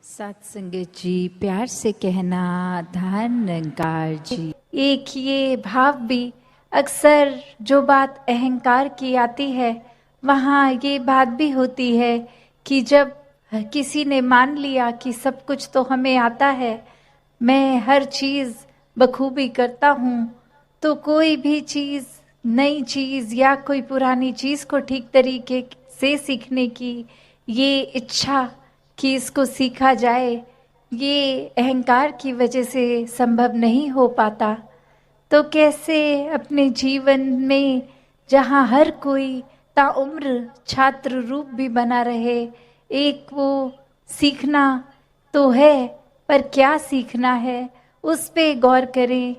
सत्संगत जी, प्यार से कहना धन्यकार जी। एक ये भाव भी अक्सर जो बात अहंकार की आती है, वहाँ ये बात भी होती है कि जब किसी ने मान लिया कि सब कुछ तो हमें आता है, मैं हर चीज़ बखूबी करता हूँ, तो कोई भी चीज़, नई चीज़ या कोई पुरानी चीज़ को ठीक तरीके से सीखने की ये इच्छा कि इसको सीखा जाए, ये अहंकार की वजह से संभव नहीं हो पाता। तो कैसे अपने जीवन में, जहाँ हर कोई ताउम्र छात्र रूप भी बना रहे, एक वो सीखना तो है, पर क्या सीखना है उस पे गौर करें।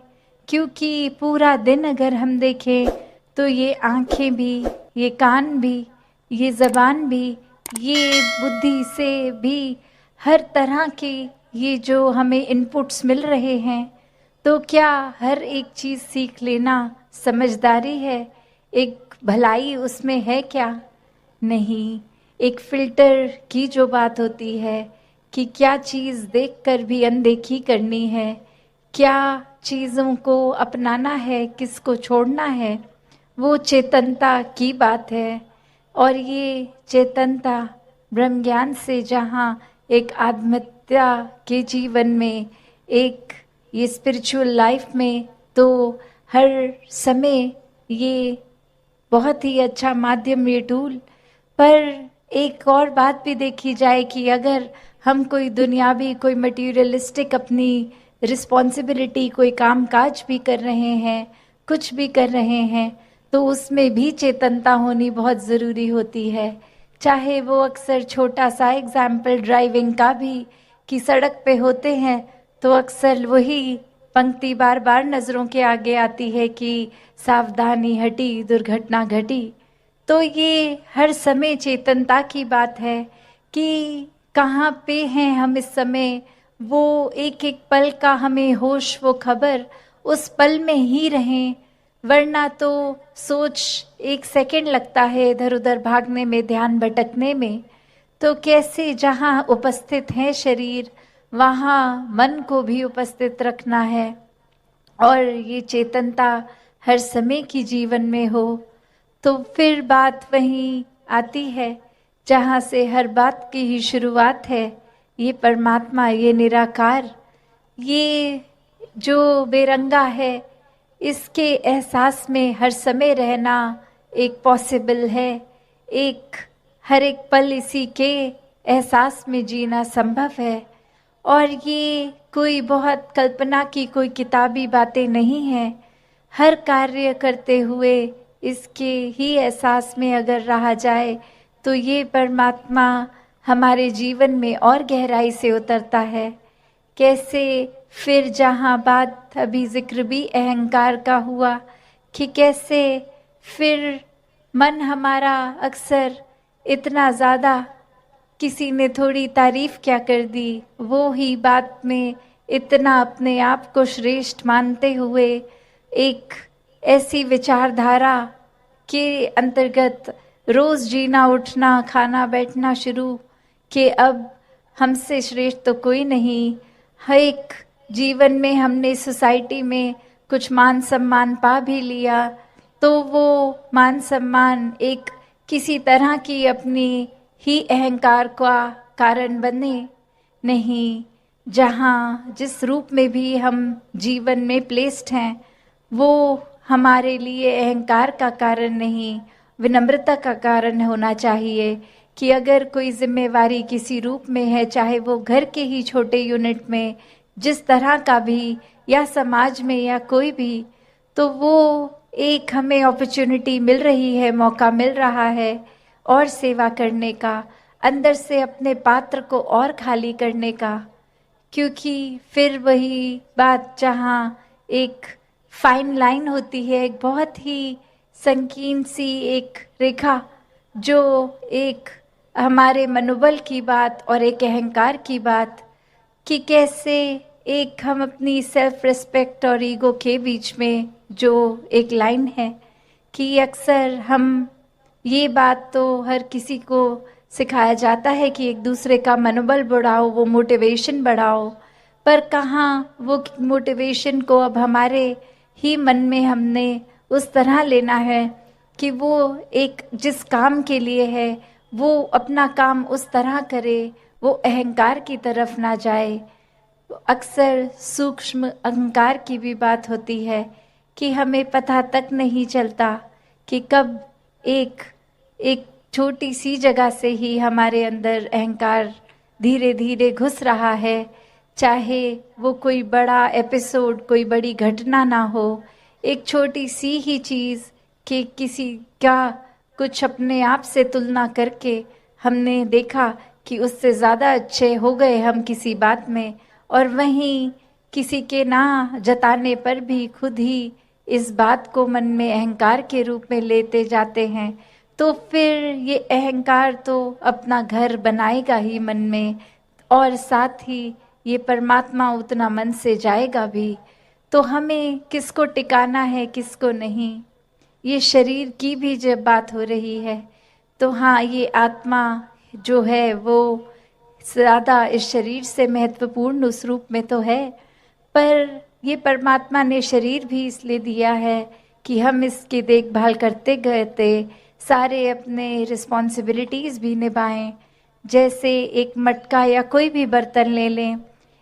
क्योंकि पूरा दिन अगर हम देखें तो ये आँखें भी, ये कान भी, ये ज़बान भी, ये बुद्धि से भी हर तरह के ये जो हमें इनपुट्स मिल रहे हैं, तो क्या हर एक चीज़ सीख लेना समझदारी है? एक भलाई उसमें है क्या? नहीं। एक फ़िल्टर की जो बात होती है कि क्या चीज़ देखकर भी अनदेखी करनी है, क्या चीज़ों को अपनाना है, किसको छोड़ना है, वो चेतनता की बात है। और ये चेतनता ब्रह्म ज्ञान से जहाँ एक आत्महत्या के जीवन में, एक ये स्पिरिचुअल लाइफ में, तो हर समय ये बहुत ही अच्छा माध्यम, ये टूल। पर एक और बात भी देखी जाए कि अगर हम कोई दुनियावी, कोई मटीरियलिस्टिक अपनी रिस्पॉन्सिबिलिटी, कोई काम काज भी कर रहे हैं, कुछ भी कर रहे हैं, तो उसमें भी चेतनता होनी बहुत ज़रूरी होती है। चाहे वो अक्सर छोटा सा एग्जाम्पल ड्राइविंग का भी, कि सड़क पे होते हैं तो अक्सर वही पंक्ति बार बार नज़रों के आगे आती है कि सावधानी हटी दुर्घटना घटी। तो ये हर समय चेतनता की बात है कि कहाँ पे हैं हम इस समय, वो एक एक पल का हमें होश, वो खबर, उस पल में ही रहें। वरना तो सोच एक सेकंड लगता है इधर उधर भागने में, ध्यान भटकने में। तो कैसे जहाँ उपस्थित है शरीर, वहाँ मन को भी उपस्थित रखना है, और ये चेतनता हर समय की जीवन में हो। तो फिर बात वहीं आती है जहाँ से हर बात की ही शुरुआत है, ये परमात्मा, ये निराकार, ये जो बेरंगा है, इसके एहसास में हर समय रहना एक पॉसिबल है। एक हर एक पल इसी के एहसास में जीना संभव है। और ये कोई बहुत कल्पना की कोई किताबी बातें नहीं हैं। हर कार्य करते हुए इसके ही एहसास में अगर रहा जाए, तो ये परमात्मा हमारे जीवन में और गहराई से उतरता है। कैसे फिर जहाँ बात अभी जिक्र भी अहंकार का हुआ, कि कैसे फिर मन हमारा अक्सर इतना ज़्यादा, किसी ने थोड़ी तारीफ़ क्या कर दी, वो ही बात में इतना अपने आप को श्रेष्ठ मानते हुए एक ऐसी विचारधारा के अंतर्गत रोज़ जीना, उठना, खाना, बैठना शुरू, कि अब हमसे श्रेष्ठ तो कोई नहीं। हर एक जीवन में हमने सोसाइटी में कुछ मान सम्मान पा भी लिया, तो वो मान सम्मान एक किसी तरह की अपनी ही अहंकार का कारण बने नहीं। जहाँ जिस रूप में भी हम जीवन में प्लेस्ड हैं, वो हमारे लिए अहंकार का कारण नहीं, विनम्रता का कारण होना चाहिए। कि अगर कोई जिम्मेवारी किसी रूप में है, चाहे वो घर के ही छोटे यूनिट में, जिस तरह का भी, या समाज में, या कोई भी, तो वो एक हमें अपॉर्चुनिटी मिल रही है, मौका मिल रहा है और सेवा करने का, अंदर से अपने पात्र को और खाली करने का। क्योंकि फिर वही बात जहाँ एक फाइन लाइन होती है, एक बहुत ही संकीर्ण सी एक रेखा, जो एक हमारे मनोबल की बात और एक अहंकार की बात, कि कैसे एक हम अपनी सेल्फ रिस्पेक्ट और ईगो के बीच में जो एक लाइन है, कि अक्सर हम ये बात तो हर किसी को सिखाया जाता है कि एक दूसरे का मनोबल बढ़ाओ, वो मोटिवेशन बढ़ाओ, पर कहाँ वो मोटिवेशन को अब हमारे ही मन में हमने उस तरह लेना है कि वो एक जिस काम के लिए है वो अपना काम उस तरह करे, वो अहंकार की तरफ ना जाए। अक्सर सूक्ष्म अहंकार की भी बात होती है कि हमें पता तक नहीं चलता कि कब एक एक छोटी सी जगह से ही हमारे अंदर अहंकार धीरे धीरे घुस रहा है। चाहे वो कोई बड़ा एपिसोड, कोई बड़ी घटना ना हो, एक छोटी सी ही चीज़ कि किसी का कुछ अपने आप से तुलना करके हमने देखा कि उससे ज़्यादा अच्छे हो गए हम किसी बात में, और वहीं किसी के ना जताने पर भी खुद ही इस बात को मन में अहंकार के रूप में लेते जाते हैं, तो फिर ये अहंकार तो अपना घर बनाएगा ही मन में, और साथ ही ये परमात्मा उतना मन से जाएगा भी। तो हमें किसको टिकाना है, किसको नहीं, ये शरीर की भी जब बात हो रही है तो हाँ, ये आत्मा जो है वो ज़्यादा इस शरीर से महत्वपूर्ण उस रूप में तो है, पर ये परमात्मा ने शरीर भी इसलिए दिया है कि हम इसकी देखभाल करते गए थे, सारे अपने रिस्पॉन्सिबिलिटीज़ भी निभाएं। जैसे एक मटका या कोई भी बर्तन ले लें,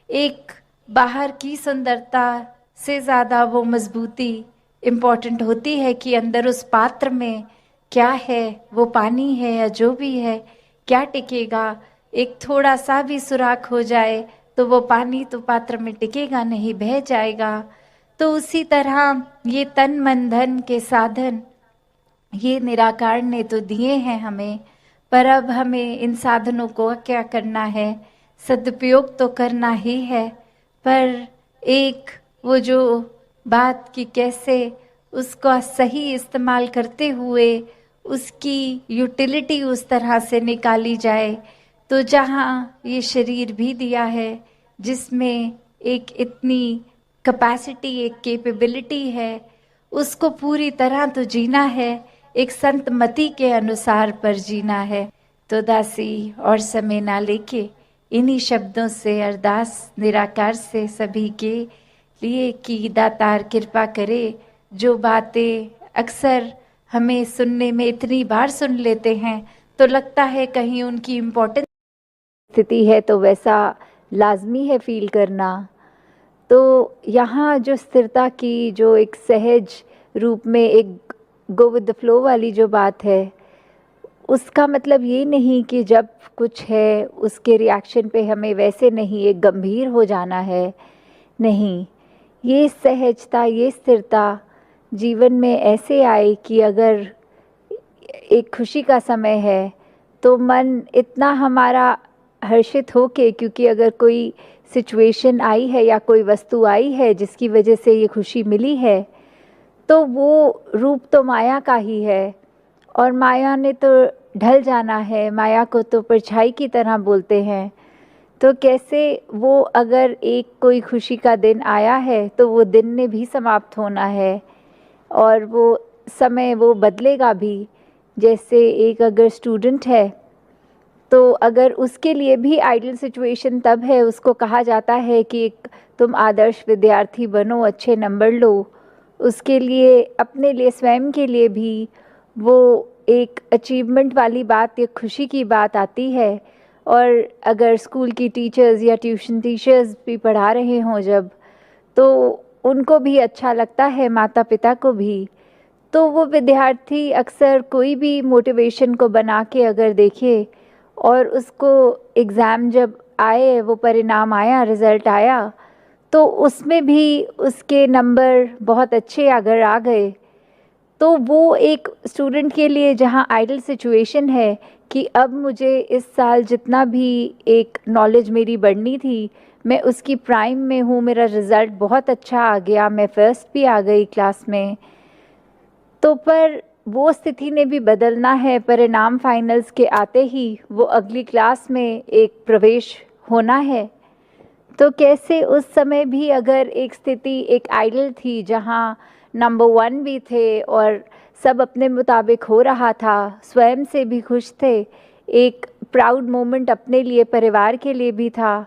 एक बाहर की सुंदरता से ज़्यादा वो मजबूती इम्पॉर्टेंट होती है कि अंदर उस पात्र में क्या है, वो पानी है या जो भी है, क्या टिकेगा। एक थोड़ा सा भी सुराख हो जाए तो वो पानी तो पात्र में टिकेगा नहीं, बह जाएगा। तो उसी तरह ये तन मन धन के साधन ये निराकार ने तो दिए हैं हमें, पर अब हमें इन साधनों को क्या करना है, सदुपयोग तो करना ही है, पर एक वो जो बात कि कैसे उसका सही इस्तेमाल करते हुए उसकी यूटिलिटी उस तरह से निकाली जाए। तो जहाँ ये शरीर भी दिया है जिसमें एक इतनी कैपेसिटी, एक कैपेबिलिटी है, उसको पूरी तरह तो जीना है, एक संत मति के अनुसार पर जीना है। तो दासी और समय ना लेके इन्हीं शब्दों से अरदास निराकार से सभी के लिए कि दातार कृपा करे। जो बातें अक्सर हमें सुनने में इतनी बार सुन लेते हैं तो लगता है कहीं उनकी इम्पोर्टेंस स्थिति है, तो वैसा लाजमी है फील करना। तो यहाँ जो स्थिरता की जो एक सहज रूप में एक गो विद द फ्लो वाली जो बात है, उसका मतलब ये नहीं कि जब कुछ है उसके रिएक्शन पे हमें वैसे नहीं एक गंभीर हो जाना है, नहीं। ये सहजता, ये स्थिरता जीवन में ऐसे आए कि अगर एक खुशी का समय है तो मन इतना हमारा हर्षित हो के, क्योंकि अगर कोई सिचुएशन आई है या कोई वस्तु आई है जिसकी वजह से ये खुशी मिली है, तो वो रूप तो माया का ही है और माया ने तो ढल जाना है। माया को तो परछाई की तरह बोलते हैं। तो कैसे वो अगर एक कोई खुशी का दिन आया है तो वो दिन ने भी समाप्त होना है और वो समय वो बदलेगा भी। जैसे एक अगर स्टूडेंट है तो अगर उसके लिए भी आइडियल सिचुएशन तब है, उसको कहा जाता है कि एक तुम आदर्श विद्यार्थी बनो, अच्छे नंबर लो, उसके लिए अपने लिए स्वयं के लिए भी वो एक अचीवमेंट वाली बात, एक खुशी की बात आती है। और अगर स्कूल की टीचर्स या ट्यूशन टीचर्स भी पढ़ा रहे हों जब, तो उनको भी अच्छा लगता है, माता पिता को भी। तो वो विद्यार्थी अक्सर कोई भी मोटिवेशन को बना के अगर देखे और उसको एग्ज़ाम जब आए, वो परिणाम आया, रिज़ल्ट आया, तो उसमें भी उसके नंबर बहुत अच्छे अगर आ गए, तो वो एक स्टूडेंट के लिए जहाँ आइडियल सिचुएशन है कि अब मुझे इस साल जितना भी एक नॉलेज मेरी बढ़नी थी, मैं उसकी प्राइम में हूँ, मेरा रिज़ल्ट बहुत अच्छा आ गया, मैं फर्स्ट भी आ गई क्लास में। तो पर वो स्थिति ने भी बदलना है। परिणाम फाइनल्स के आते ही वो अगली क्लास में एक प्रवेश होना है। तो कैसे उस समय भी अगर एक स्थिति एक आइडियल थी जहाँ नंबर 1 भी थे और सब अपने मुताबिक हो रहा था, स्वयं से भी खुश थे, एक प्राउड मोमेंट अपने लिए, परिवार के लिए भी था।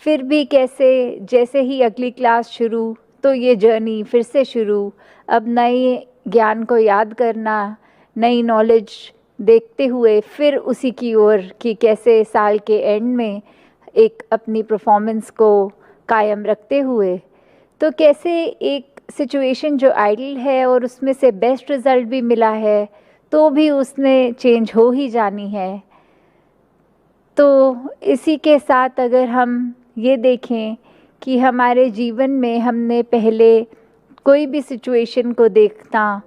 फिर भी कैसे जैसे ही अगली क्लास शुरू तो ये जर्नी फिर से शुरू। अब नए ज्ञान को याद करना, नई नॉलेज देखते हुए फिर उसी की ओर कि कैसे साल के एंड में एक अपनी परफॉर्मेंस को कायम रखते हुए तो कैसे एक सिचुएशन जो आइडियल है और उसमें से बेस्ट रिज़ल्ट भी मिला है तो भी उसने चेंज हो ही जानी है। तो इसी के साथ अगर हम ये देखें कि हमारे जीवन में हमने पहले कोई भी सिचुएशन को देखना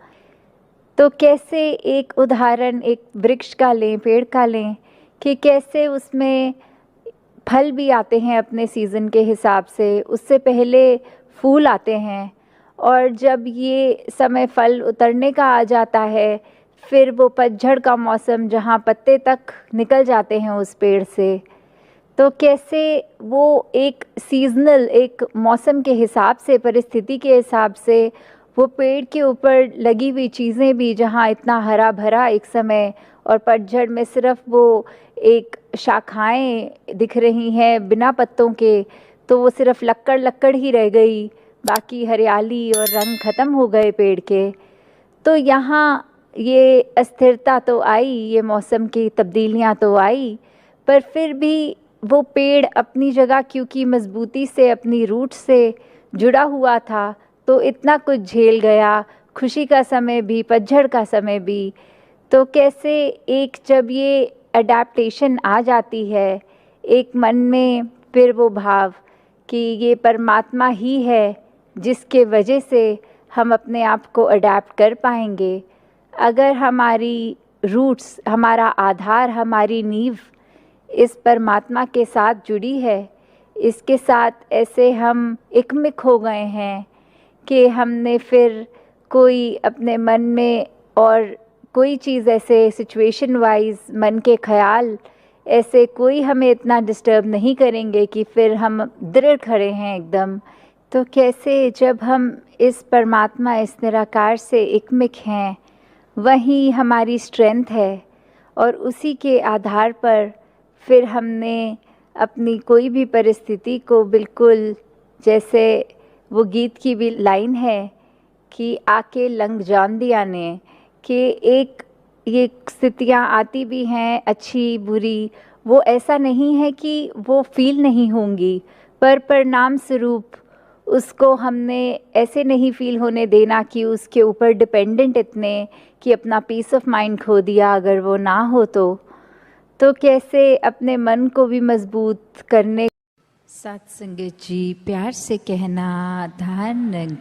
तो कैसे एक उदाहरण एक वृक्ष का लें, पेड़ का लें कि कैसे उसमें फल भी आते हैं अपने सीज़न के हिसाब से, उससे पहले फूल आते हैं और जब ये समय फल उतरने का आ जाता है फिर वो पतझड़ का मौसम जहाँ पत्ते तक निकल जाते हैं उस पेड़ से, तो कैसे वो एक सीज़नल एक मौसम के हिसाब से, परिस्थिति के हिसाब से वो पेड़ के ऊपर लगी हुई चीज़ें भी जहाँ इतना हरा भरा एक समय और पतझड़ में सिर्फ वो एक शाखाएं दिख रही हैं बिना पत्तों के, तो वो सिर्फ लक्कड़ लक्कड़ ही रह गई, बाकी हरियाली और रंग ख़त्म हो गए पेड़ के। तो यहाँ ये अस्थिरता तो आई, ये मौसम की तब्दीलियाँ तो आई, पर फिर भी वो पेड़ अपनी जगह क्योंकि मजबूती से अपनी रूट से जुड़ा हुआ था तो इतना कुछ झेल गया, खुशी का समय भी, पतझड़ का समय भी। तो कैसे एक जब ये अडेप्टेशन आ जाती है एक मन में, फिर वो भाव कि ये परमात्मा ही है जिसके वजह से हम अपने आप को अडेप्ट कर पाएंगे। अगर हमारी रूट्स, हमारा आधार, हमारी नींव इस परमात्मा के साथ जुड़ी है, इसके साथ ऐसे हम एकमिक हो गए हैं कि हमने फिर कोई अपने मन में और कोई चीज़ ऐसे सिचुएशन वाइज मन के ख्याल ऐसे कोई हमें इतना डिस्टर्ब नहीं करेंगे कि फिर हम दृढ़ खड़े हैं एकदम। तो कैसे जब हम इस परमात्मा, इस निराकार से एकमिक हैं, वही हमारी स्ट्रेंथ है और उसी के आधार पर फिर हमने अपनी कोई भी परिस्थिति को बिल्कुल, जैसे वो गीत की भी लाइन है कि आके लंघ जान दिया ने, कि एक ये स्थितियाँ आती भी हैं अच्छी बुरी, वो ऐसा नहीं है कि वो फील नहीं होंगी, पर परिणाम स्वरूप उसको हमने ऐसे नहीं फील होने देना कि उसके ऊपर डिपेंडेंट इतने कि अपना पीस ऑफ माइंड खो दिया अगर वो ना हो तो कैसे अपने मन को भी मजबूत करने। सत्संगत जी प्यार से कहना धन